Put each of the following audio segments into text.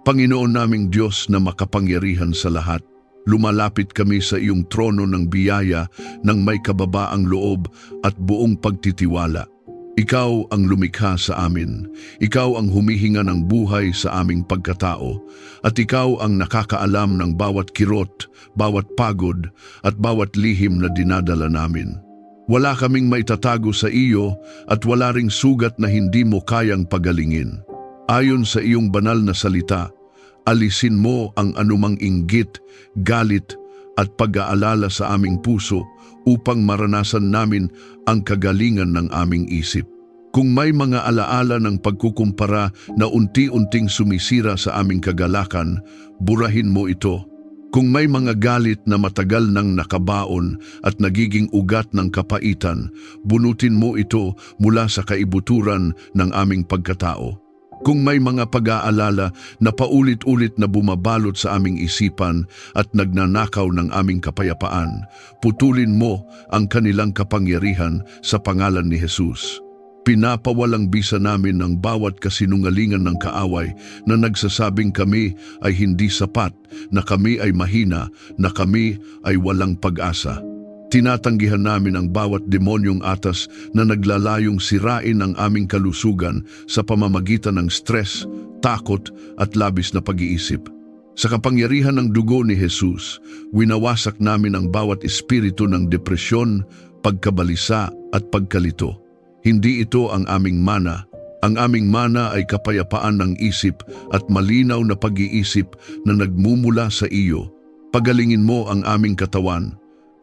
Panginoon naming Diyos na makapangyarihan sa lahat, lumalapit kami sa iyong trono ng biyaya ng may kababaang loob at buong pagtitiwala. Ikaw ang lumikha sa amin, ikaw ang humihinga ng buhay sa aming pagkatao, at ikaw ang nakakaalam ng bawat kirot, bawat pagod, at bawat lihim na dinadala namin. Wala kaming maitatago sa iyo at wala ring sugat na hindi mo kayang pagalingin. Ayon sa iyong banal na salita, alisin mo ang anumang inggit, galit at pag-aalala sa aming puso upang maranasan namin ang kagalingan ng aming isip. Kung may mga alaala ng pagkukumpara na unti-unting sumisira sa aming kagalakan, burahin mo ito. Kung may mga galit na matagal nang nakabaon at nagiging ugat ng kapaitan, bunutin mo ito mula sa kaibuturan ng aming pagkatao. Kung may mga pag-aalala na paulit-ulit na bumabalot sa aming isipan at nagnanakaw ng aming kapayapaan, putulin mo ang kanilang kapangyarihan sa pangalan ni Jesus. Pinapawalang bisa namin ang bawat kasinungalingan ng kaaway na nagsasabing kami ay hindi sapat, na kami ay mahina, na kami ay walang pag-asa. Tinatanggihan namin ang bawat demonyong atas na naglalayong sirain ang aming kalusugan sa pamamagitan ng stress, takot at labis na pag-iisip. Sa kapangyarihan ng dugo ni Jesus, winawasak namin ang bawat espiritu ng depresyon, pagkabalisa at pagkalito. Hindi ito ang aming mana. Ang aming mana ay kapayapaan ng isip at malinaw na pag-iisip na nagmumula sa iyo. Pagalingin mo ang aming katawan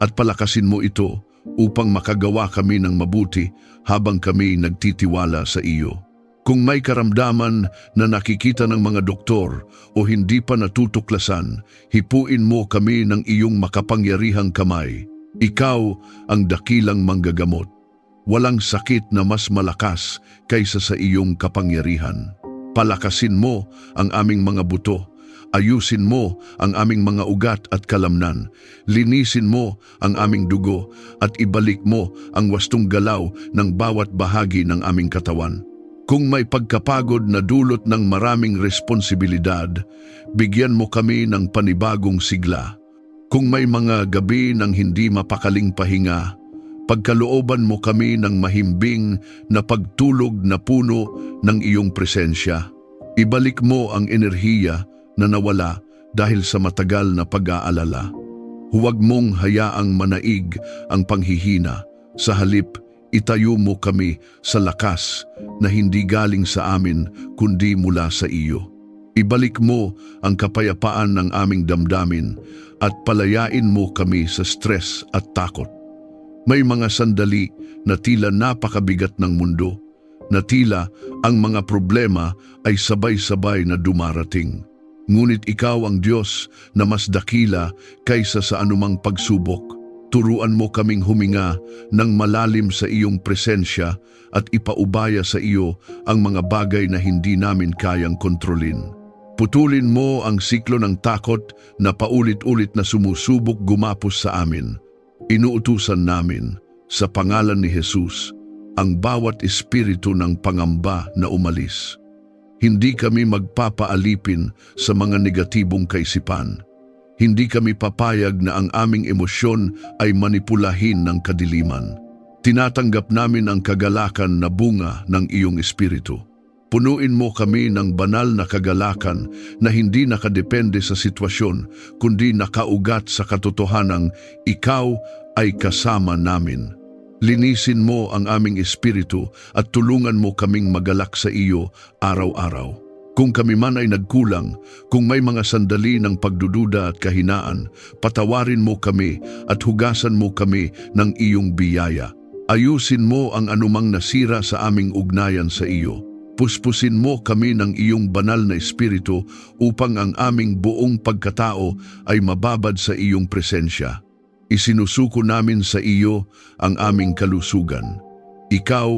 at palakasin mo ito upang makagawa kami ng mabuti habang kami nagtitiwala sa iyo. Kung may karamdaman na nakikita ng mga doktor o hindi pa natutuklasan, hipuin mo kami ng iyong makapangyarihang kamay. Ikaw ang dakilang manggagamot. Walang sakit na mas malakas kaysa sa iyong kapangyarihan. Palakasin mo ang aming mga buto. Ayusin mo ang aming mga ugat at kalamnan. Linisin mo ang aming dugo at ibalik mo ang wastong galaw ng bawat bahagi ng aming katawan. Kung may pagkapagod na dulot ng maraming responsibilidad, bigyan mo kami ng panibagong sigla. Kung may mga gabi ng hindi mapakaling pahinga, pagkalooban mo kami ng mahimbing na pagtulog na puno ng iyong presensya. Ibalik mo ang enerhiya na nawala dahil sa matagal na pag-aalala. Huwag mong hayaang manaig ang panghihina. Sa halip, itayo mo kami sa lakas na hindi galing sa amin kundi mula sa iyo. Ibalik mo ang kapayapaan ng aming damdamin at palayain mo kami sa stress at takot. May mga sandali na tila napakabigat ng mundo, na tila ang mga problema ay sabay-sabay na dumarating. Ngunit ikaw ang Diyos na mas dakila kaysa sa anumang pagsubok. Turuan mo kaming huminga ng malalim sa iyong presensya at ipaubaya sa iyo ang mga bagay na hindi namin kayang kontrolin. Putulin mo ang siklo ng takot na paulit-ulit na sumusubok gumapos sa amin. Inuutusan namin sa pangalan ni Jesus ang bawat espiritu ng pangamba na umalis. Hindi kami magpapaalipin sa mga negatibong kaisipan. Hindi kami papayag na ang aming emosyon ay manipulahin ng kadiliman. Tinatanggap namin ang kagalakan na bunga ng iyong espiritu. Punuin mo kami ng banal na kagalakan na hindi nakadepende sa sitwasyon, kundi nakaugat sa katotohanang ikaw ay kasama namin. Linisin mo ang aming espiritu at tulungan mo kaming magalak sa iyo araw-araw. Kung kami man ay nagkulang, kung may mga sandali ng pagdududa at kahinaan, patawarin mo kami at hugasan mo kami ng iyong biyaya. Ayusin mo ang anumang nasira sa aming ugnayan sa iyo. Puspusin mo kami ng iyong banal na espiritu upang ang aming buong pagkatao ay mababad sa iyong presensya. Isinusuko namin sa iyo ang aming kalusugan. Ikaw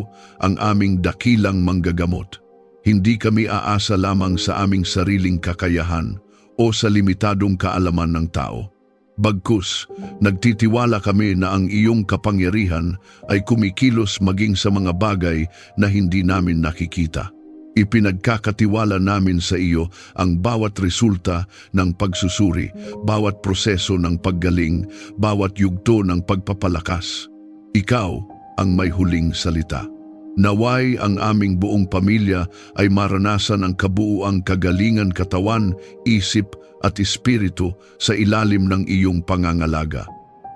ang aming dakilang manggagamot. Hindi kami aasa lamang sa aming sariling kakayahan o sa limitadong kaalaman ng tao. Bagkus, nagtitiwala kami na ang iyong kapangyarihan ay kumikilos maging sa mga bagay na hindi namin nakikita. Ipinagkakatiwala namin sa iyo ang bawat resulta ng pagsusuri, bawat proseso ng paggaling, bawat yugto ng pagpapalakas. Ikaw ang may huling salita. Naway ang aming buong pamilya ay maranasan ang kabuuang kagalingan katawan, isip at espiritu sa ilalim ng iyong pangangalaga.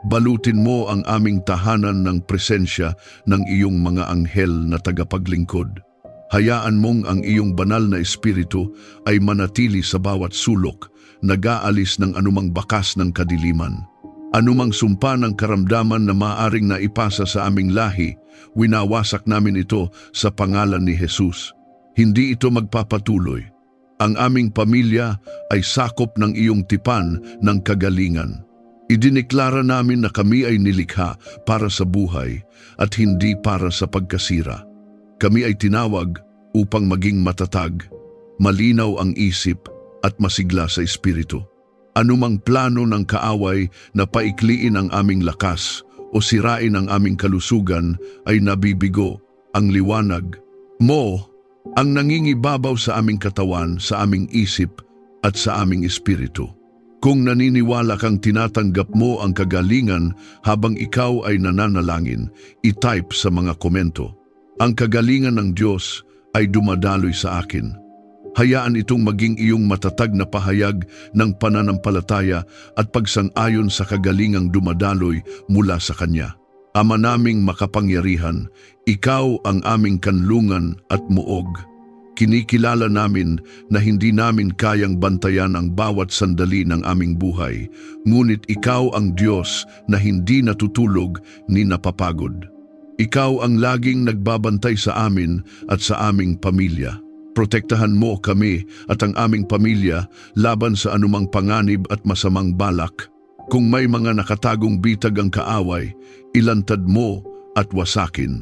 Balutin mo ang aming tahanan ng presensya ng iyong mga anghel na tagapaglingkod. Hayaan mong ang iyong banal na espiritu ay manatili sa bawat sulok, nag-aalis ng anumang bakas ng kadiliman. Anumang sumpa ng karamdaman na maaring naipasa sa aming lahi, winawasak namin ito sa pangalan ni Jesus. Hindi ito magpapatuloy. Ang aming pamilya ay sakop ng iyong tipan ng kagalingan. Idineklara namin na kami ay nilikha para sa buhay at hindi para sa pagkasira. Kami ay tinawag upang maging matatag, malinaw ang isip at masigla sa espiritu. Anumang plano ng kaaway na paikliin ang aming lakas o sirain ang aming kalusugan ay nabibigo. Ang liwanag mo ang nangingibabaw sa aming katawan, sa aming isip at sa aming espiritu. Kung naniniwala kang tinatanggap mo ang kagalingan habang ikaw ay nananalangin, i-type sa mga komento. Ang kagalingan ng Diyos ay dumadaloy sa akin. Hayaan itong maging iyong matatag na pahayag ng pananampalataya at pagsang-ayon sa kagalingang dumadaloy mula sa Kanya. Ama naming makapangyarihan, ikaw ang aming kanlungan at muog. Kinikilala namin na hindi namin kayang bantayan ang bawat sandali ng aming buhay, ngunit ikaw ang Diyos na hindi natutulog ni napapagod. Ikaw ang laging nagbabantay sa amin at sa aming pamilya. Protektahan mo kami at ang aming pamilya laban sa anumang panganib at masamang balak. Kung may mga nakatagong bitag ang kaaway, ilantad mo at wasakin.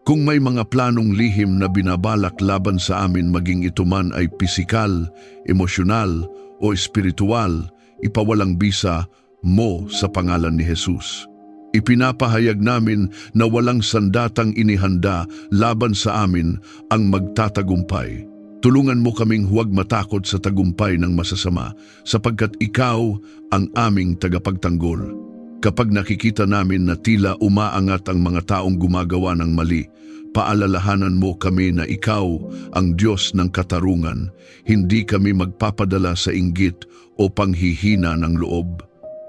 Kung may mga planong lihim na binabalak laban sa amin, maging ito man ay pisikal, emosyonal o espiritual, ipawalang bisa mo sa pangalan ni Jesus. Ipinapahayag namin na walang sandatang inihanda laban sa amin ang magtatagumpay. Tulungan mo kaming huwag matakot sa tagumpay ng masasama, sapagkat ikaw ang aming tagapagtanggol. Kapag nakikita namin na tila umaangat ang mga taong gumagawa ng mali, paalalahanan mo kami na ikaw ang Diyos ng katarungan. Hindi kami magpapadala sa inggit o panghihina ng loob.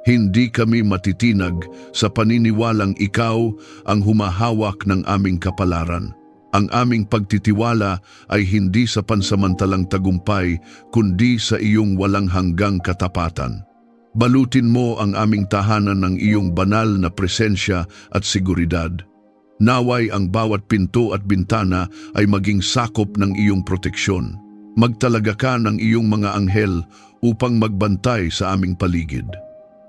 Hindi kami matitinag sa paniniwalang ikaw ang humahawak ng aming kapalaran. Ang aming pagtitiwala ay hindi sa pansamantalang tagumpay, kundi sa iyong walang hanggang katapatan. Balutin mo ang aming tahanan ng iyong banal na presensya at seguridad. Naway ang bawat pinto at bintana ay maging sakop ng iyong proteksyon. Magtalaga ka ng iyong mga anghel upang magbantay sa aming paligid.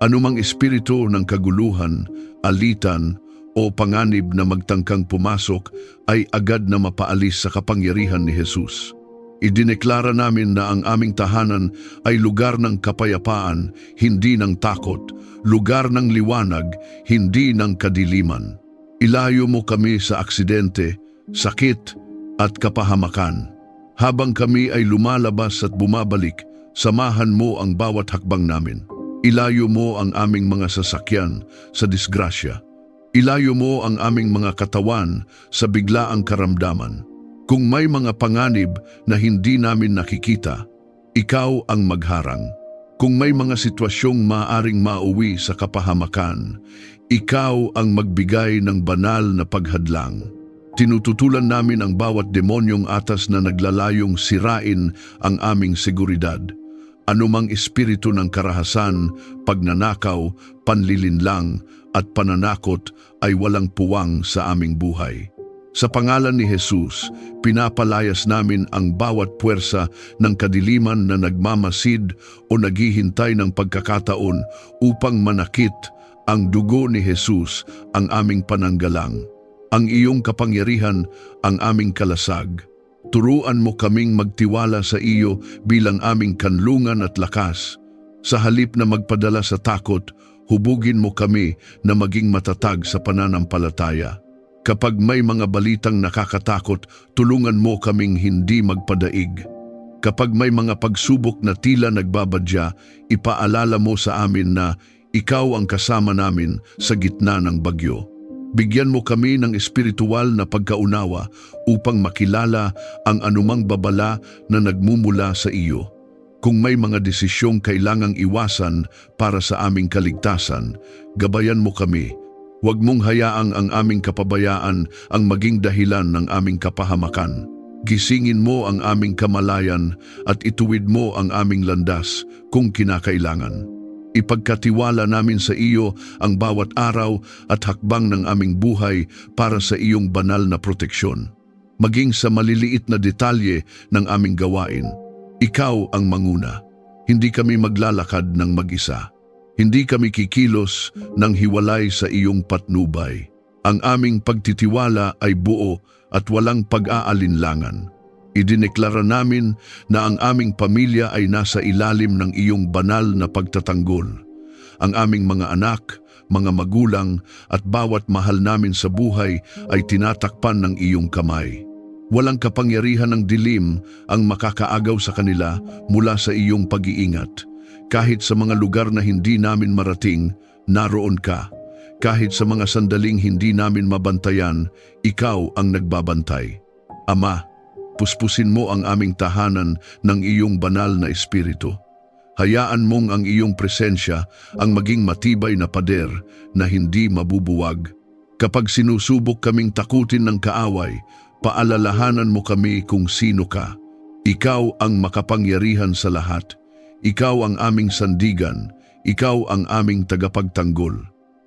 Anumang espiritu ng kaguluhan, alitan, o panganib na magtangkang pumasok ay agad na mapaalis sa kapangyarihan ni Jesus. Idineklara namin na ang aming tahanan ay lugar ng kapayapaan, hindi ng takot, lugar ng liwanag, hindi ng kadiliman. Ilayo mo kami sa aksidente, sakit, at kapahamakan. Habang kami ay lumalabas at bumabalik, samahan mo ang bawat hakbang namin. Ilayo mo ang aming mga sasakyan sa disgrasya. Ilayo mo ang aming mga katawan sa biglaang karamdaman. Kung may mga panganib na hindi namin nakikita, ikaw ang magharang. Kung may mga sitwasyong maaring mauwi sa kapahamakan, ikaw ang magbigay ng banal na paghadlang. Tinututulan namin ang bawat demonyong atas na naglalayong sirain ang aming seguridad. Anumang espiritu ng karahasan, pagnanakaw, panlilinlang at pananakot ay walang puwang sa aming buhay. Sa pangalan ni Jesus, pinapalayas namin ang bawat puwersa ng kadiliman na nagmamasid o naghihintay ng pagkakataon upang manakit. Ang dugo ni Jesus ang aming pananggalang. Ang iyong kapangyarihan ang aming kalasag. Turuan mo kaming magtiwala sa iyo bilang aming kanlungan at lakas. Sa halip na magpadala sa takot, hubugin mo kami na maging matatag sa pananampalataya. Kapag may mga balitang nakakatakot, tulungan mo kaming hindi magpadaig. Kapag may mga pagsubok na tila nagbabadya, ipaalala mo sa amin na ikaw ang kasama namin sa gitna ng bagyo. Bigyan mo kami ng espiritual na pagkaunawa upang makilala ang anumang babala na nagmumula sa iyo. Kung may mga desisyong kailangang iwasan para sa aming kaligtasan, gabayan mo kami. Huwag mong hayaang ang aming kapabayaan ang maging dahilan ng aming kapahamakan. Gisingin mo ang aming kamalayan at ituwid mo ang aming landas kung kinakailangan. Ipagkatiwala namin sa iyo ang bawat araw at hakbang ng aming buhay para sa iyong banal na proteksyon. Maging sa maliliit na detalye ng aming gawain, ikaw ang manguna. Hindi kami maglalakad ng mag-isa. Hindi kami kikilos ng hiwalay sa iyong patnubay. Ang aming pagtitiwala ay buo at walang pag-aalinlangan. Idineklara namin na ang aming pamilya ay nasa ilalim ng iyong banal na pagtatanggol. Ang aming mga anak, mga magulang at bawat mahal namin sa buhay ay tinatakpan ng iyong kamay. Walang kapangyarihan ng dilim ang makakaagaw sa kanila mula sa iyong pag-iingat. Kahit sa mga lugar na hindi namin marating, naroon ka. Kahit sa mga sandaling hindi namin mabantayan, ikaw ang nagbabantay. Ama, puspusin mo ang aming tahanan ng iyong banal na espiritu. Hayaan mong ang iyong presensya ang maging matibay na pader na hindi mabubuwag. Kapag sinusubok kaming takutin ng kaaway, paalalahanan mo kami kung sino ka. Ikaw ang makapangyarihan sa lahat. Ikaw ang aming sandigan. Ikaw ang aming tagapagtanggol.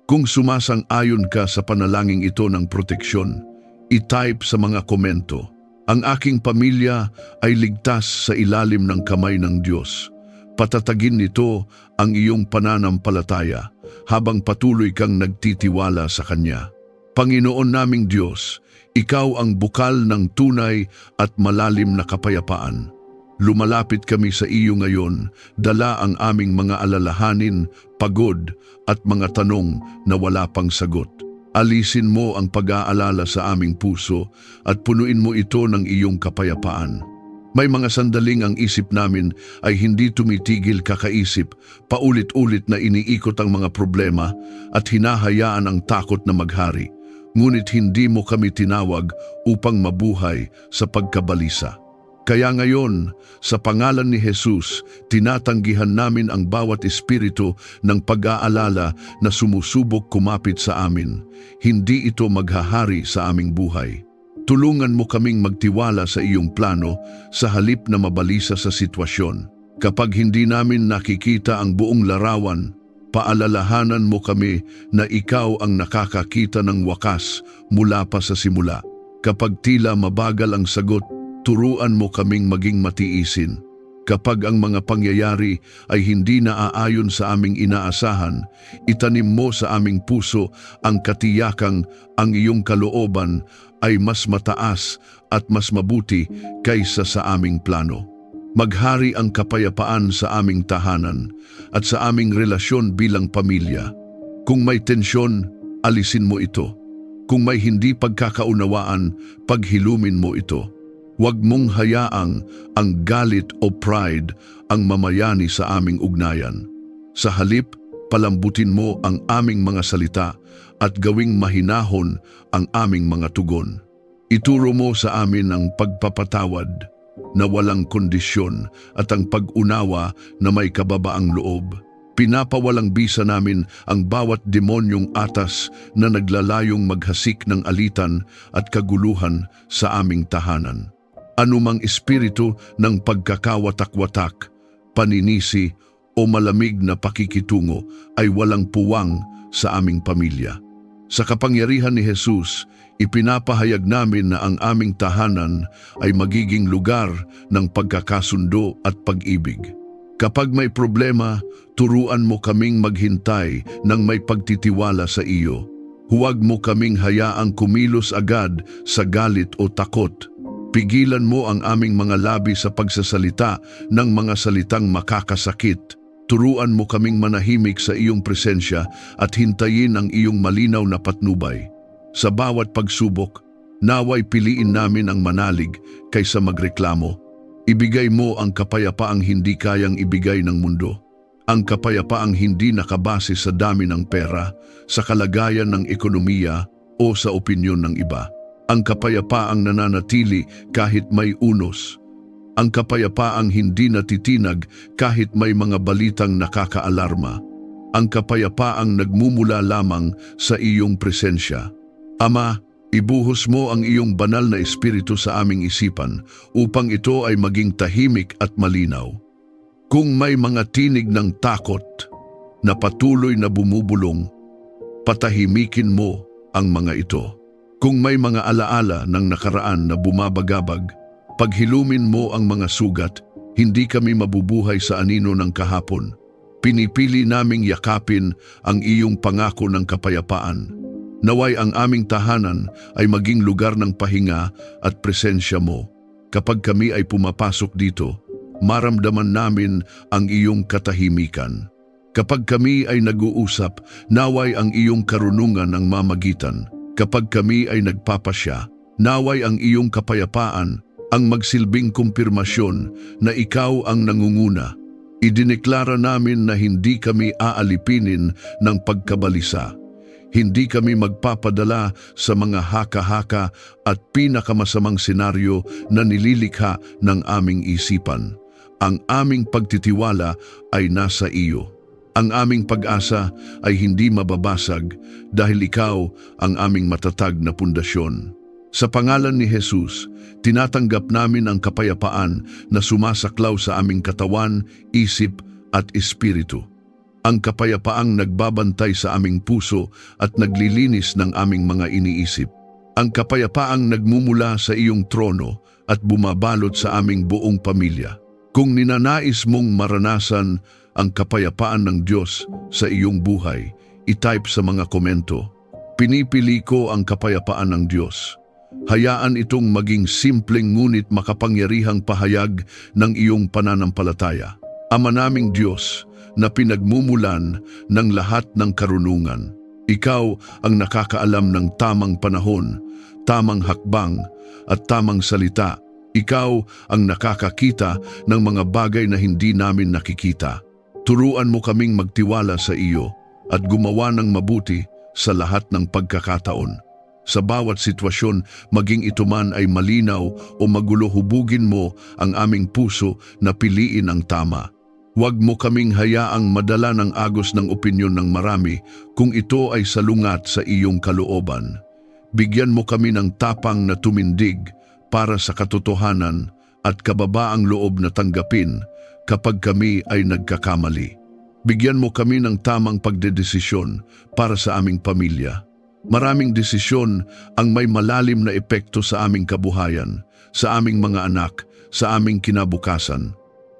Kung sumasang-ayon ka sa panalangin ito ng proteksyon, i-type sa mga komento. Ang aking pamilya ay ligtas sa ilalim ng kamay ng Diyos. Patatagin nito ang iyong pananampalataya habang patuloy kang nagtitiwala sa Kanya. Panginoon naming Diyos, Ikaw ang bukal ng tunay at malalim na kapayapaan. Lumalapit kami sa iyo ngayon, dala ang aming mga alalahanin, pagod at mga tanong na wala pang sagot. Alisin mo ang pag-aalala sa aming puso at punuin mo ito ng iyong kapayapaan. May mga sandaling ang isip namin ay hindi tumitigil kakaisip, paulit-ulit na iniikot ang mga problema at hinahayaan ang takot na maghari. Ngunit hindi mo kami tinawag upang mabuhay sa pagkabalisa. Kaya ngayon, sa pangalan ni Jesus, tinatanggihan namin ang bawat espiritu ng pag-aalala na sumusubok kumapit sa amin. Hindi ito maghahari sa aming buhay. Tulungan mo kaming magtiwala sa iyong plano sa halip na mabalisa sa sitwasyon. Kapag hindi namin nakikita ang buong larawan, paalalahanan mo kami na ikaw ang nakakakita ng wakas mula pa sa simula. Kapag tila mabagal ang sagot, turuan mo kaming maging matiisin. Kapag ang mga pangyayari ay hindi naaayon sa aming inaasahan, itanim mo sa aming puso ang katiyakang ang iyong kalooban ay mas mataas at mas mabuti kaysa sa aming plano. Maghari ang kapayapaan sa aming tahanan at sa aming relasyon bilang pamilya. Kung may tensyon, alisin mo ito. Kung may hindi pagkakaunawaan, paghilumin mo ito. Huwag mong hayaang ang galit o pride ang mamayani sa aming ugnayan. Sa halip, palambutin mo ang aming mga salita at gawing mahinahon ang aming mga tugon. Ituro mo sa amin ang pagpapatawad na walang kondisyon at ang pag-unawa na may kababaang loob. Pinapawalang bisa namin ang bawat demonyong atas na naglalayong maghasik ng alitan at kaguluhan sa aming tahanan. Anumang espiritu ng pagkakawatak-watak, paninisi o malamig na pakikitungo ay walang puwang sa aming pamilya. Sa kapangyarihan ni Jesus, ipinapahayag namin na ang aming tahanan ay magiging lugar ng pagkakasundo at pag-ibig. Kapag may problema, turuan mo kaming maghintay ng may pagtitiwala sa iyo. Huwag mo kaming hayaang kumilos agad sa galit o takot. Pigilan mo ang aming mga labi sa pagsasalita ng mga salitang makakasakit. Turuan mo kaming manahimik sa iyong presensya at hintayin ang iyong malinaw na patnubay. Sa bawat pagsubok, naway piliin namin ang manalig kaysa magreklamo. Ibigay mo ang kapayapaang hindi kayang ibigay ng mundo. Ang kapayapaang hindi nakabase sa dami ng pera, sa kalagayan ng ekonomiya o sa opinyon ng iba. Ang kapayapaang nananatili kahit may unos. Ang kapayapaang hindi natitinag kahit may mga balitang nakakaalarma. Ang kapayapaang nagmumula lamang sa iyong presensya. Ama, ibuhos mo ang iyong banal na espiritu sa aming isipan upang ito ay maging tahimik at malinaw. Kung may mga tinig ng takot na patuloy na bumubulong, patahimikin mo ang mga ito. Kung may mga alaala ng nakaraan na bumabagabag, paghilumin mo ang mga sugat. Hindi kami mabubuhay sa anino ng kahapon. Pinipili naming yakapin ang iyong pangako ng kapayapaan. Naway ang aming tahanan ay maging lugar ng pahinga at presensya mo. Kapag kami ay pumapasok dito, maramdaman namin ang iyong katahimikan. Kapag kami ay nag-uusap, naway ang iyong karunungan ang mamagitan. Kapag kami ay nagpapasya, naway ang iyong kapayapaan ang magsilbing kumpirmasyon na ikaw ang nangunguna. Idineklara namin na hindi kami aalipinin ng pagkabalisa. Hindi kami magpapadala sa mga haka-haka at pinakamasamang senaryo na nililikha ng aming isipan. Ang aming pagtitiwala ay nasa iyo. Ang aming pag-asa ay hindi mababasag dahil ikaw ang aming matatag na pundasyon. Sa pangalan ni Jesus, tinatanggap namin ang kapayapaan na sumasaklaw sa aming katawan, isip at espiritu. Ang kapayapaang nagbabantay sa aming puso at naglilinis ng aming mga iniisip. Ang kapayapaang nagmumula sa iyong trono at bumabalot sa aming buong pamilya. Kung ninanais mong maranasan ang kapayapaan ng Diyos sa iyong buhay, i-type sa mga komento, "Pinipili ko ang kapayapaan ng Diyos." Hayaan itong maging simpleng ngunit makapangyarihang pahayag ng iyong pananampalataya. Ama naming Diyos, na pinagmumulan ng lahat ng karunungan. Ikaw ang nakakaalam ng tamang panahon, tamang hakbang at tamang salita. Ikaw ang nakakakita ng mga bagay na hindi namin nakikita. Turuan mo kaming magtiwala sa iyo at gumawa ng mabuti sa lahat ng pagkakataon. Sa bawat sitwasyon, maging ito man ay malinaw o magulo, hubugin mo ang aming puso na piliin ang tama. Huwag mo kaming hayaang madala ng agos ng opinyon ng marami kung ito ay salungat sa iyong kalooban. Bigyan mo kami ng tapang na tumindig para sa katotohanan at kababaang loob na tanggapin kapag kami ay nagkakamali. Bigyan mo kami ng tamang pagdedesisyon para sa aming pamilya. Maraming desisyon ang may malalim na epekto sa aming kabuhayan, sa aming mga anak, sa aming kinabukasan.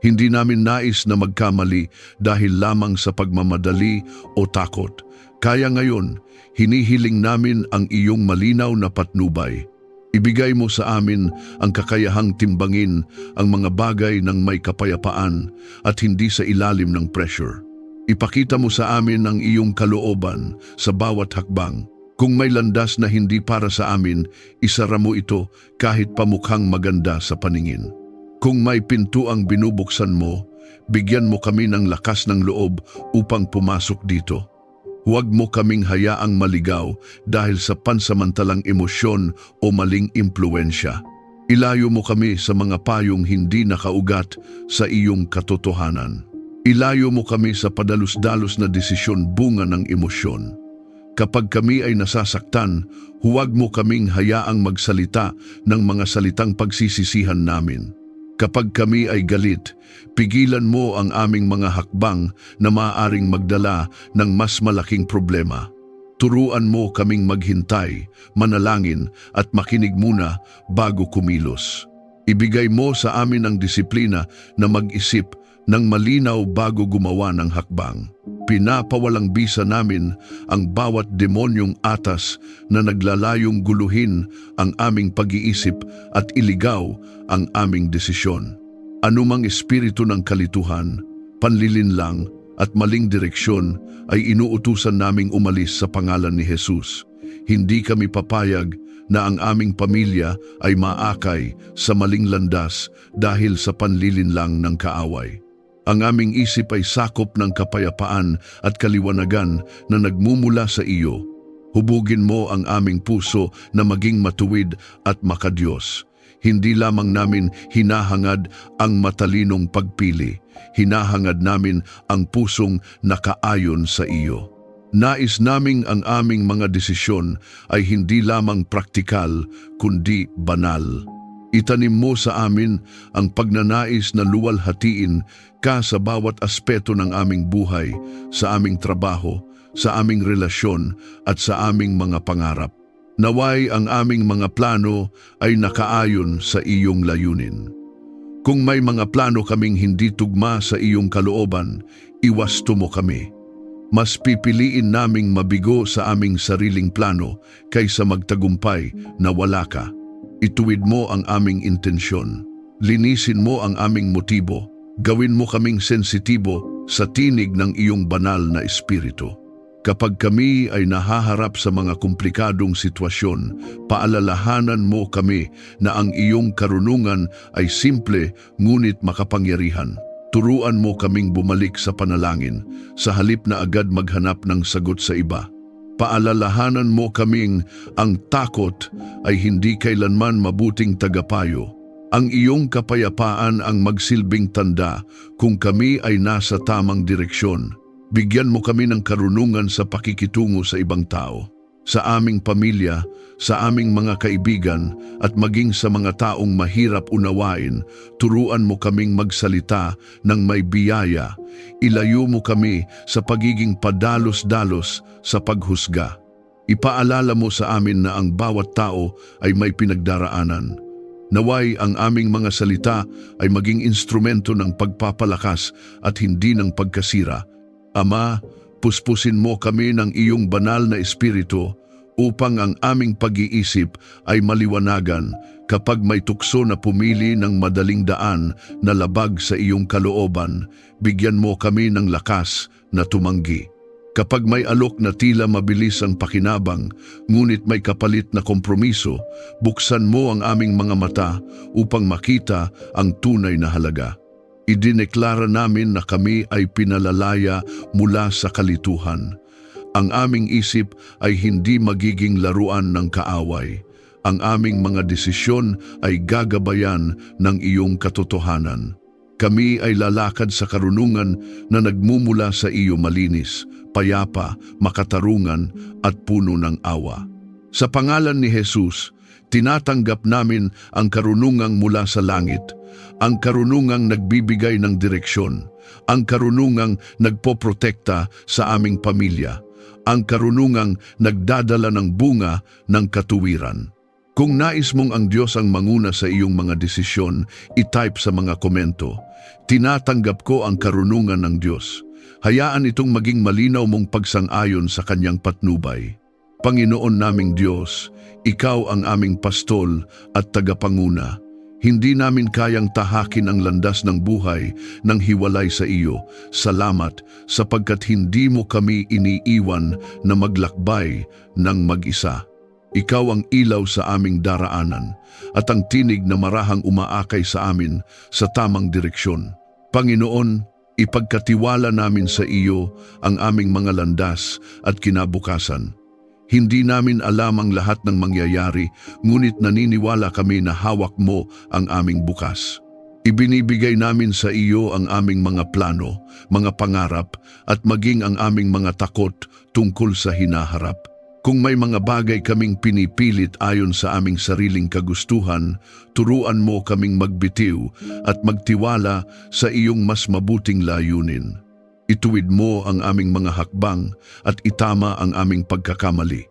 Hindi namin nais na magkamali dahil lamang sa pagmamadali o takot. Kaya ngayon, hinihiling namin ang iyong malinaw na patnubay. Ibigay mo sa amin ang kakayahang timbangin ang mga bagay ng may kapayapaan at hindi sa ilalim ng pressure. Ipakita mo sa amin ang iyong kalooban sa bawat hakbang. Kung may landas na hindi para sa amin, isara mo ito kahit pamukhang maganda sa paningin. Kung may pintuang binubuksan mo, bigyan mo kami ng lakas ng loob upang pumasok dito. Huwag mo kaming hayaang maligaw dahil sa pansamantalang emosyon o maling impluensya. Ilayo mo kami sa mga payong hindi nakaugat sa iyong katotohanan. Ilayo mo kami sa padalos-dalos na desisyon bunga ng emosyon. Kapag kami ay nasasaktan, huwag mo kaming hayaang magsalita ng mga salitang pagsisisihan namin. Kapag kami ay galit, pigilan mo ang aming mga hakbang na maaaring magdala ng mas malaking problema. Turuan mo kaming maghintay, manalangin at makinig muna bago kumilos. Ibigay mo sa amin ang disiplina na mag-isip ng malinaw bago gumawa ng hakbang. Pinapawalang bisa namin ang bawat demonyong atas na naglalayong guluhin ang aming pag-iisip at iligaw ang aming desisyon. Anumang espiritu ng kalituhan, panlilinlang at maling direksyon ay inuutusan naming umalis sa pangalan ni Jesus. Hindi kami papayag na ang aming pamilya ay maakay sa maling landas dahil sa panlilinlang ng kaaway. Ang aming isip ay sakop ng kapayapaan at kaliwanagan na nagmumula sa iyo. Hubugin mo ang aming puso na maging matuwid at makadiyos. Hindi lamang namin hinahangad ang matalinong pagpili, hinahangad namin ang pusong nakaayon sa iyo. Nais naming ang aming mga desisyon ay hindi lamang praktikal, kundi banal. Itanim mo sa amin ang pagnanais na luwalhatiin ka sa bawat aspeto ng aming buhay, sa aming trabaho, sa aming relasyon at sa aming mga pangarap. Naway ang aming mga plano ay nakaayon sa iyong layunin. Kung may mga plano kaming hindi tugma sa iyong kalooban, iwasto mo kami. Mas pipiliin naming mabigo sa aming sariling plano kaysa magtagumpay na wala ka. Ituwid mo ang aming intensyon. Linisin mo ang aming motibo. Gawin mo kaming sensitibo sa tinig ng iyong banal na espiritu. Kapag kami ay nahaharap sa mga komplikadong sitwasyon, paalalahanan mo kami na ang iyong karunungan ay simple ngunit makapangyarihan. Turuan mo kaming bumalik sa panalangin sa halip na agad maghanap ng sagot sa iba. Paalalahanan mo kaming ang takot ay hindi kailanman mabuting tagapayo. Ang iyong kapayapaan ang magsilbing tanda kung kami ay nasa tamang direksyon. Bigyan mo kami ng karunungan sa pakikitungo sa ibang tao, sa aming pamilya, sa aming mga kaibigan at maging sa mga taong mahirap unawain. Turuan mo kaming magsalita ng may biyaya. Ilayo mo kami sa pagiging padalos-dalos sa paghusga. Ipaalala mo sa amin na ang bawat tao ay may pinagdaraanan. Naway ang aming mga salita ay maging instrumento ng pagpapalakas at hindi ng pagkasira. Ama, puspusin mo kami ng iyong banal na espiritu upang ang aming pag-iisip ay maliwanagan kapag may tukso na pumili ng madaling daan na labag sa iyong kalooban. Bigyan mo kami ng lakas na tumanggi. Kapag may alok na tila mabilis ang pakinabang, ngunit may kapalit na kompromiso, buksan mo ang aming mga mata upang makita ang tunay na halaga. Idineklara namin na kami ay pinalalaya mula sa kalituhan. Ang aming isip ay hindi magiging laruan ng kaaway. Ang aming mga desisyon ay gagabayan ng iyong katotohanan. Kami ay lalakad sa karunungan na nagmumula sa iyo malinis, payapa, makatarungan at puno ng awa. Sa pangalan ni Jesus, tinatanggap namin ang karunungang mula sa langit, ang karunungang nagbibigay ng direksyon, ang karunungang nagpoprotekta sa aming pamilya, ang karunungang nagdadala ng bunga ng katuwiran. Kung nais mong ang Diyos ang manguna sa iyong mga desisyon, i-type sa mga komento, tinatanggap ko ang karunungan ng Diyos. Hayaan itong maging malinaw mong pagsang-ayon sa kanyang patnubay. Panginoon naming Diyos, ikaw ang aming pastol at tagapanguna. Hindi namin kayang tahakin ang landas ng buhay nang hiwalay sa iyo. Salamat sapagkat hindi mo kami iniiwan na maglakbay ng mag-isa. Ikaw ang ilaw sa aming daraanan at ang tinig na marahang umaakay sa amin sa tamang direksyon. Panginoon, ipagkatiwala namin sa iyo ang aming mga landas at kinabukasan. Hindi namin alam ang lahat ng mangyayari, ngunit naniniwala kami na hawak mo ang aming bukas. Ibinibigay namin sa iyo ang aming mga plano, mga pangarap at maging ang aming mga takot tungkol sa hinaharap. Kung may mga bagay kaming pinipilit ayon sa aming sariling kagustuhan, turuan mo kaming magbitiw at magtiwala sa iyong mas mabuting layunin. Ituwid mo ang aming mga hakbang at itama ang aming pagkakamali.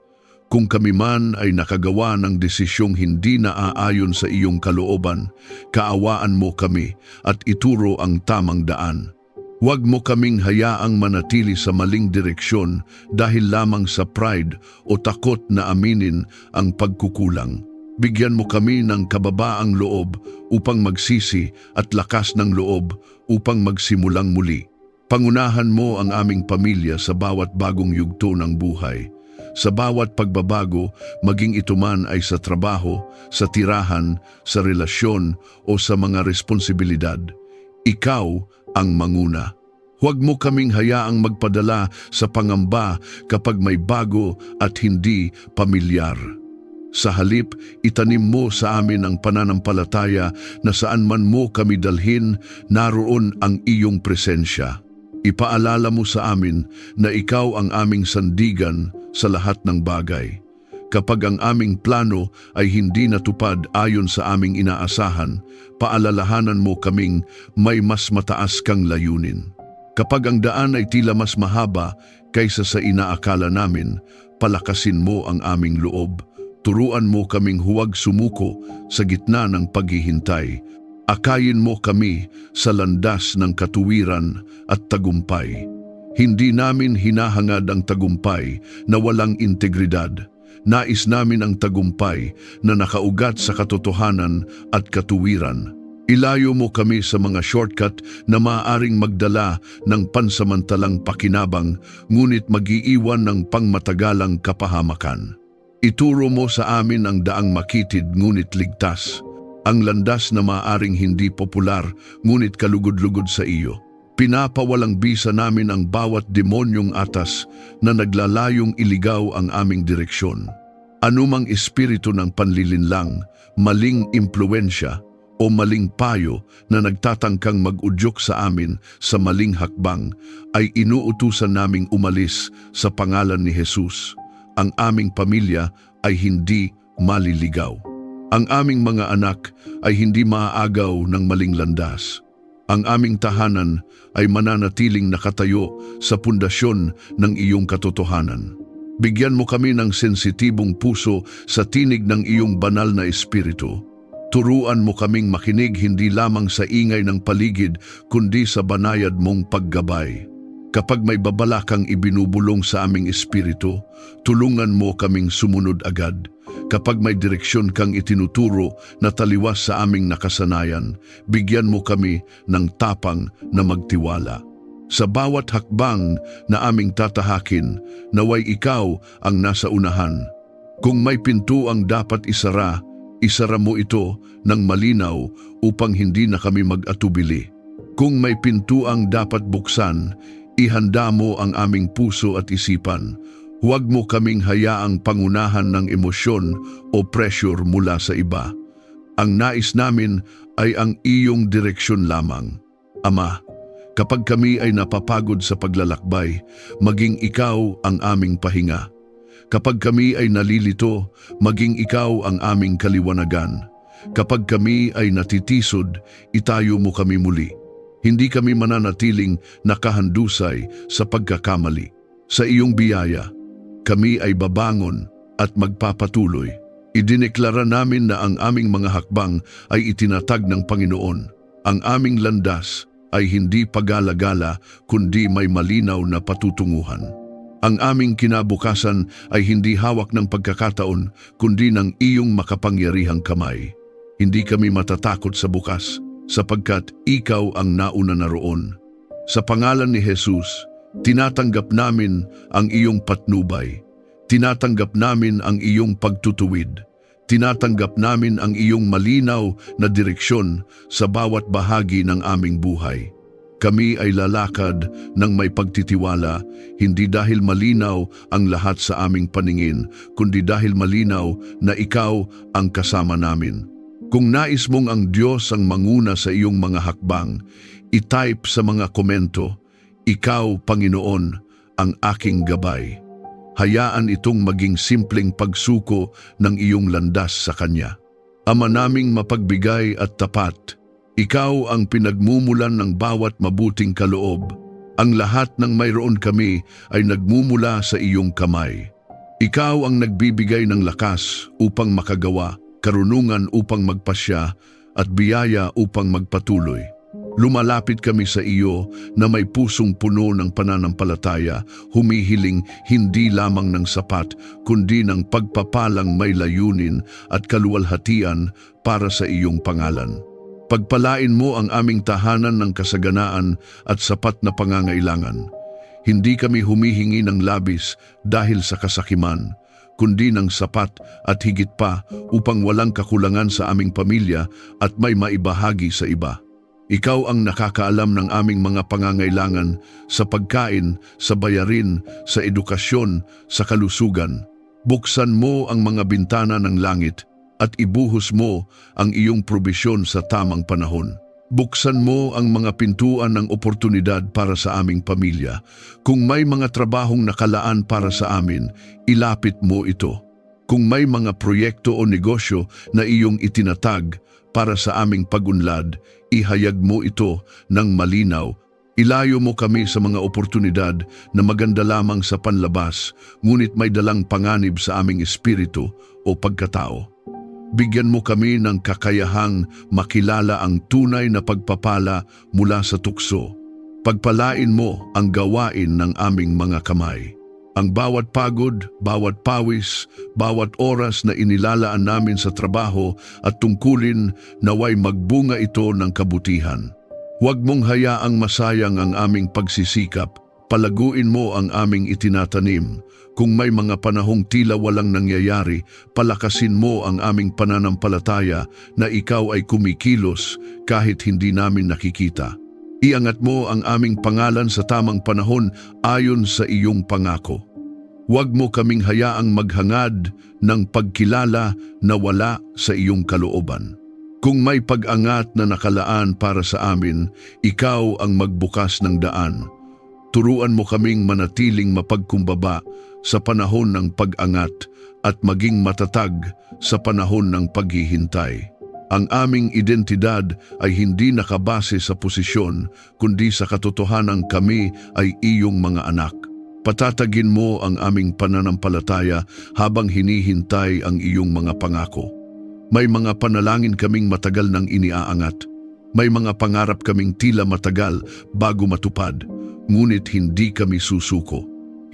Kung kami man ay nakagawa ng desisyong hindi naaayon sa iyong kalooban, kaawaan mo kami at ituro ang tamang daan. Huwag mo kaming hayaang manatili sa maling direksyon dahil lamang sa pride o takot na aminin ang pagkukulang. Bigyan mo kami ng kababaang loob upang magsisi at lakas ng loob upang magsimulang muli. Pangunahan mo ang aming pamilya sa bawat bagong yugto ng buhay. sa bawat pagbabago, maging ito man ay sa trabaho, sa tirahan, sa relasyon o sa mga responsibilidad. Ikaw ang manguna. Huwag mo kaming hayaang magpadala sa pangamba kapag may bago at hindi pamilyar. Sa halip, itanim mo sa amin ang pananampalataya na saan man mo kami dalhin, naroon ang iyong presensya. Ipaalala mo sa amin na ikaw ang aming sandigan sa lahat ng bagay. Kapag ang aming plano ay hindi natupad ayon sa aming inaasahan, paalalahanan mo kaming may mas mataas kang layunin. Kapag ang daan ay tila mas mahaba kaysa sa inaakala namin, palakasin mo ang aming loob. Turuan mo kaming huwag sumuko sa gitna ng paghihintay. Akayin mo kami sa landas ng katuwiran at tagumpay. Hindi namin hinahangad ang tagumpay na walang integridad. Nais namin ang tagumpay na nakaugat sa katotohanan at katuwiran. Ilayo mo kami sa mga shortcut na maaaring magdala ng pansamantalang pakinabang, ngunit mag-iiwan ng pangmatagalang kapahamakan. Ituro mo sa amin ang daang makitid ngunit ligtas, ang landas na maaaring hindi popular ngunit kalugod-lugod sa iyo. Pinapawalang bisa namin ang bawat demonyong atas na naglalayong iligaw ang aming direksyon. Anumang espiritu ng panlilinlang, maling impluensya o maling payo na nagtatangkang mag-udyok sa amin sa maling hakbang ay inuutusan naming umalis sa pangalan ni Jesus. Ang aming pamilya ay hindi maliligaw. Ang aming mga anak ay hindi maaagaw ng maling landas. Ang aming tahanan ay mananatiling nakatayo sa pundasyon ng iyong katotohanan. Bigyan mo kami ng sensitibong puso sa tinig ng iyong banal na espiritu. Turuan mo kaming makinig hindi lamang sa ingay ng paligid kundi sa banayad mong paggabay. Kapag may babala kang ibinubulong sa aming espiritu, tulungan mo kaming sumunod agad. Kapag may direksyon kang itinuturo na taliwas sa aming nakasanayan, bigyan mo kami ng tapang na magtiwala. Sa bawat hakbang na aming tatahakin, naway ikaw ang nasa unahan. Kung may pinto ang dapat isara, isara mo ito ng malinaw upang hindi na kami mag-atubili. Kung may pinto ang dapat buksan, ihanda mo ang aming puso at isipan. Huwag mo kaming hayaang pangunahan ng emosyon o pressure mula sa iba. Ang nais namin ay ang iyong direksyon lamang. Ama, kapag kami ay napapagod sa paglalakbay, maging ikaw ang aming pahinga. Kapag kami ay nalilito, maging ikaw ang aming kaliwanagan. Kapag kami ay natitisod, itayo mo kami muli. Hindi kami mananatiling nakahandusay sa pagkakamali. Sa iyong biyaya, kami ay babangon at magpapatuloy. Idineklara namin na ang aming mga hakbang ay itinatag ng Panginoon. Ang aming landas ay hindi pagala-gala kundi may malinaw na patutunguhan. Ang aming kinabukasan ay hindi hawak ng pagkakataon kundi ng iyong makapangyarihang kamay. Hindi kami matatakot sa bukas, sapagkat ikaw ang nauna na roon. Sa pangalan ni Jesus, tinatanggap namin ang iyong patnubay. Tinatanggap namin ang iyong pagtutuwid. Tinatanggap namin ang iyong malinaw na direksyon sa bawat bahagi ng aming buhay. Kami ay lalakad ng may pagtitiwala, hindi dahil malinaw ang lahat sa aming paningin, kundi dahil malinaw na ikaw ang kasama namin. Kung nais mong ang Diyos ang manguna sa iyong mga hakbang, i-type sa mga komento, "Ikaw, Panginoon, ang aking gabay." Hayaan itong maging simpleng pagsuko ng iyong landas sa Kanya. Ama naming mapagbigay at tapat, ikaw ang pinagmumulan ng bawat mabuting kaloob. Ang lahat ng mayroon kami ay nagmumula sa iyong kamay. Ikaw ang nagbibigay ng lakas upang makagawa, karunungan upang magpasya, at biyaya upang magpatuloy. Lumalapit kami sa iyo na may pusong puno ng pananampalataya, humihiling hindi lamang ng sapat, kundi ng pagpapalang may layunin at kaluwalhatian para sa iyong pangalan. Pagpalain mo ang aming tahanan ng kasaganaan at sapat na pangangailangan. Hindi kami humihingi ng labis dahil sa kasakiman, kundi ng sapat at higit pa upang walang kakulangan sa aming pamilya at may maibahagi sa iba. Ikaw ang nakakaalam ng aming mga pangangailangan sa pagkain, sa bayarin, sa edukasyon, sa kalusugan. Buksan mo ang mga bintana ng langit at ibuhos mo ang iyong probisyon sa tamang panahon. Buksan mo ang mga pintuan ng oportunidad para sa aming pamilya. Kung may mga trabahong nakalaan para sa amin, ilapit mo ito. Kung may mga proyekto o negosyo na iyong itinatag para sa aming pag-unlad, ihayag mo ito ng malinaw. Ilayo mo kami sa mga oportunidad na maganda lamang sa panlabas, ngunit may dalang panganib sa aming espiritu o pagkatao. Bigyan mo kami ng kakayahang makilala ang tunay na pagpapala mula sa tukso. Pagpalain mo ang gawain ng aming mga kamay. Ang bawat pagod, bawat pawis, bawat oras na inilalaan namin sa trabaho at tungkulin naway magbunga ito ng kabutihan. Huwag mong hayaang masayang ang aming pagsisikap. Palaguin mo ang aming itinatanim. Kung may mga panahong tila walang nangyayari, palakasin mo ang aming pananampalataya na ikaw ay kumikilos kahit hindi namin nakikita. Iangat mo ang aming pangalan sa tamang panahon ayon sa iyong pangako. Huwag mo kaming hayaang maghangad ng pagkilala na wala sa iyong kalooban. Kung may pag-angat na nakalaan para sa amin, ikaw ang magbukas ng daan. Turuan mo kaming manatiling mapagkumbaba sa panahon ng pag-angat at maging matatag sa panahon ng paghihintay. Ang aming identidad ay hindi nakabase sa posisyon, kundi sa katotohanang kami ay iyong mga anak. Patatagin mo ang aming pananampalataya habang hinihintay ang iyong mga pangako. May mga panalangin kaming matagal nang iniaangat. May mga pangarap kaming tila matagal bago matupad, ngunit hindi kami susuko.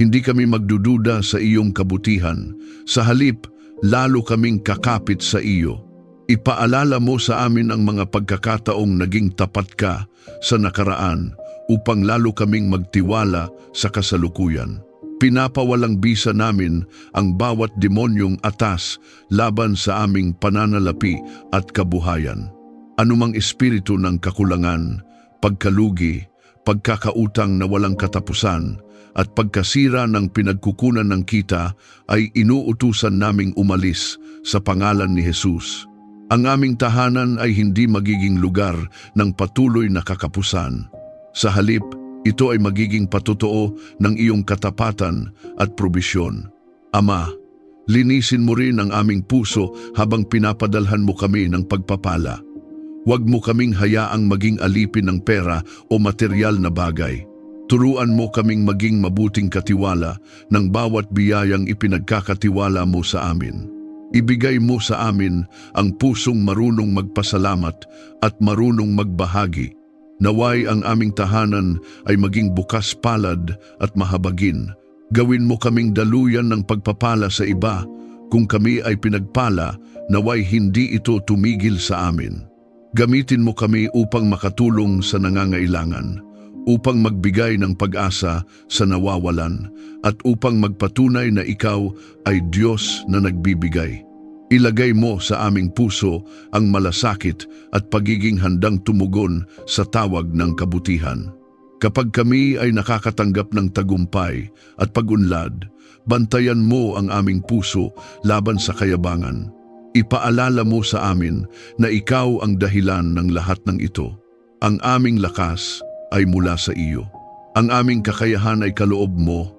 Hindi kami magdududa sa iyong kabutihan. Sa halip, lalo kaming kakapit sa iyo. Ipaalala mo sa amin ang mga pagkakataong naging tapat ka sa nakaraan upang lalo kaming magtiwala sa kasalukuyan. Pinapawalang bisa namin ang bawat demonyong atas laban sa aming pananalapi at kabuhayan. Anumang espiritu ng kakulangan, pagkalugi, pagkakautang na walang katapusan, at pagkasira ng pinagkukunan ng kita ay inuutusan naming umalis sa pangalan ni Jesus. Ang aming tahanan ay hindi magiging lugar ng patuloy na kakapusan. Sa halip, ito ay magiging patotoo ng iyong katapatan at probisyon. Ama, linisin mo rin ang aming puso habang pinapadalhan mo kami ng pagpapala. Huwag mo kaming hayaang maging alipin ng pera o material na bagay. Turuan mo kaming maging mabuting katiwala ng bawat biyayang ipinagkakatiwala mo sa amin. Ibigay mo sa amin ang pusong marunong magpasalamat at marunong magbahagi. Naway ang aming tahanan ay maging bukas palad at mahabagin. Gawin mo kaming daluyan ng pagpapala sa iba. Kung kami ay pinagpala, naway hindi ito tumigil sa amin. Gamitin mo kami upang makatulong sa nangangailangan, upang magbigay ng pag-asa sa nawawalan, at upang magpatunay na ikaw ay Diyos na nagbibigay. Ilagay mo sa aming puso ang malasakit at pagiging handang tumugon sa tawag ng kabutihan. Kapag kami ay nakakatanggap ng tagumpay at pag-unlad, bantayan mo ang aming puso laban sa kayabangan. Ipaalala mo sa amin na ikaw ang dahilan ng lahat ng ito. Ang aming lakas ay mula sa iyo. Ang aming kakayahan ay kaloob mo.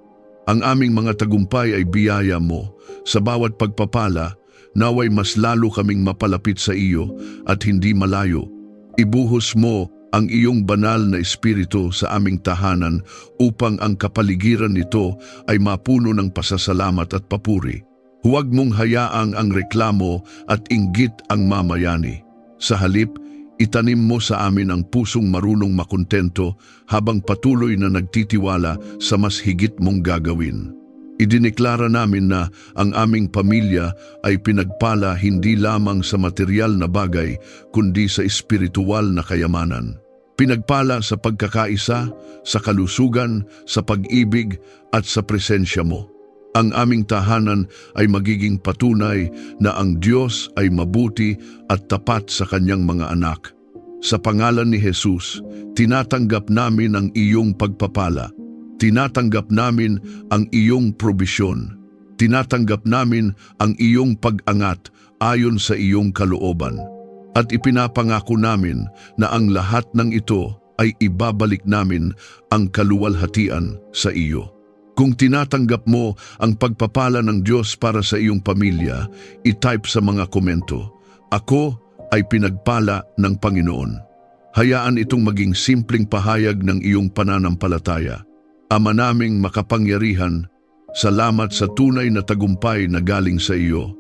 Ang aming mga tagumpay ay biyaya mo. Sa bawat pagpapala, naway mas lalo kaming mapalapit sa iyo at hindi malayo. Ibuhos mo ang iyong banal na espiritu sa aming tahanan upang ang kapaligiran nito ay mapuno ng pasasalamat at papuri. Huwag mong hayaang ang reklamo at inggit ang mamayani. Sa halip, itanim mo sa amin ang pusong marunong makontento habang patuloy na nagtitiwala sa mas higit mong gagawin. Idineklara namin na ang aming pamilya ay pinagpala hindi lamang sa material na bagay kundi sa espiritual na kayamanan. Pinagpala sa pagkakaisa, sa kalusugan, sa pag-ibig at sa presensya mo. Ang aming tahanan ay magiging patunay na ang Diyos ay mabuti at tapat sa kanyang mga anak. Sa pangalan ni Jesus, tinatanggap namin ang iyong pagpapala. Tinatanggap namin ang iyong probisyon. Tinatanggap namin ang iyong pag-angat ayon sa iyong kalooban. At ipinapangako namin na ang lahat ng ito ay ibabalik namin ang kaluwalhatian sa iyo. Kung tinatanggap mo ang pagpapala ng Diyos para sa iyong pamilya, i-type sa mga komento, "Ako ay pinagpala ng Panginoon." Hayaan itong maging simpleng pahayag ng iyong pananampalataya. Ama naming makapangyarihan, salamat sa tunay na tagumpay na galing sa iyo.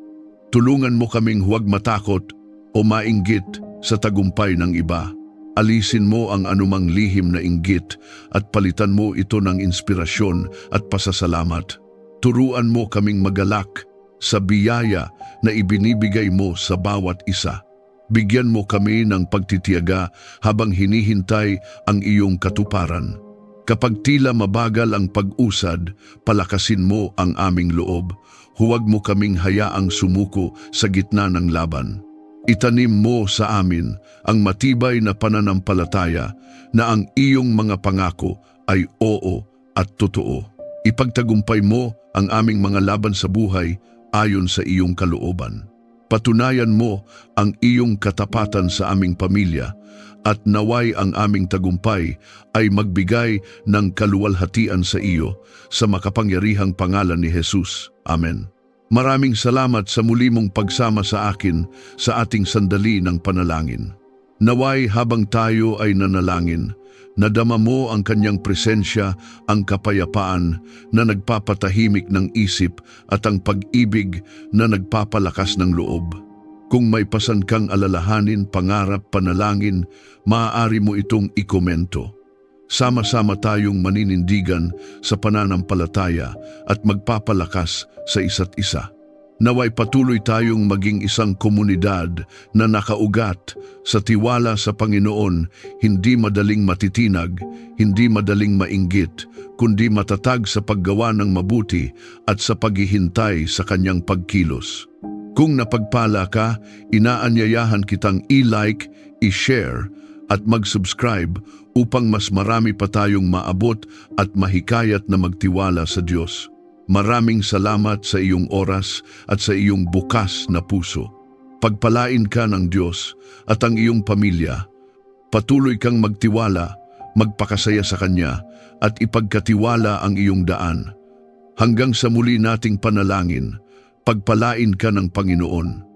Tulungan mo kaming huwag matakot o mainggit sa tagumpay ng iba. Alisin mo ang anumang lihim na inggit at palitan mo ito ng inspirasyon at pasasalamat. Turuan mo kaming magalak sa biyaya na ibinibigay mo sa bawat isa. Bigyan mo kami ng pagtitiyaga habang hinihintay ang iyong katuparan. Kapag tila mabagal ang pag-usad, palakasin mo ang aming loob. Huwag mo kaming hayaang sumuko sa gitna ng laban. Itanim mo sa amin ang matibay na pananampalataya na ang iyong mga pangako ay oo at totoo. Ipagtagumpay mo ang aming mga laban sa buhay ayon sa iyong kalooban. Patunayan mo ang iyong katapatan sa aming pamilya at naway ang aming tagumpay ay magbigay ng kaluwalhatian sa iyo sa makapangyarihang pangalan ni Jesus. Amen. Maraming salamat sa muli mong pagsama sa akin sa ating sandali ng panalangin. Naway habang tayo ay nanalangin, nadama mo ang kanyang presensya, ang kapayapaan na nagpapatahimik ng isip at ang pag-ibig na nagpapalakas ng loob. Kung may pasan kang alalahanin, pangarap, panalangin, maaari mo itong ikomento. Sama-sama tayong maninindigan sa pananampalataya at magpapalakas sa isa't isa. Naway patuloy tayong maging isang komunidad na nakaugat sa tiwala sa Panginoon, hindi madaling matitinag, hindi madaling mainggit, kundi matatag sa paggawa ng mabuti at sa paghihintay sa kanyang pagkilos. Kung napagpala ka, inaanyayahan kitang i-like, i-share, at mag-subscribe upang mas marami pa tayong maabot at mahikayat na magtiwala sa Diyos. Maraming salamat sa iyong oras at sa iyong bukas na puso. Pagpalain ka ng Diyos at ang iyong pamilya. Patuloy kang magtiwala, magpakasaya sa Kanya at ipagkatiwala ang iyong daan. Hanggang sa muli nating panalangin, pagpalain ka ng Panginoon.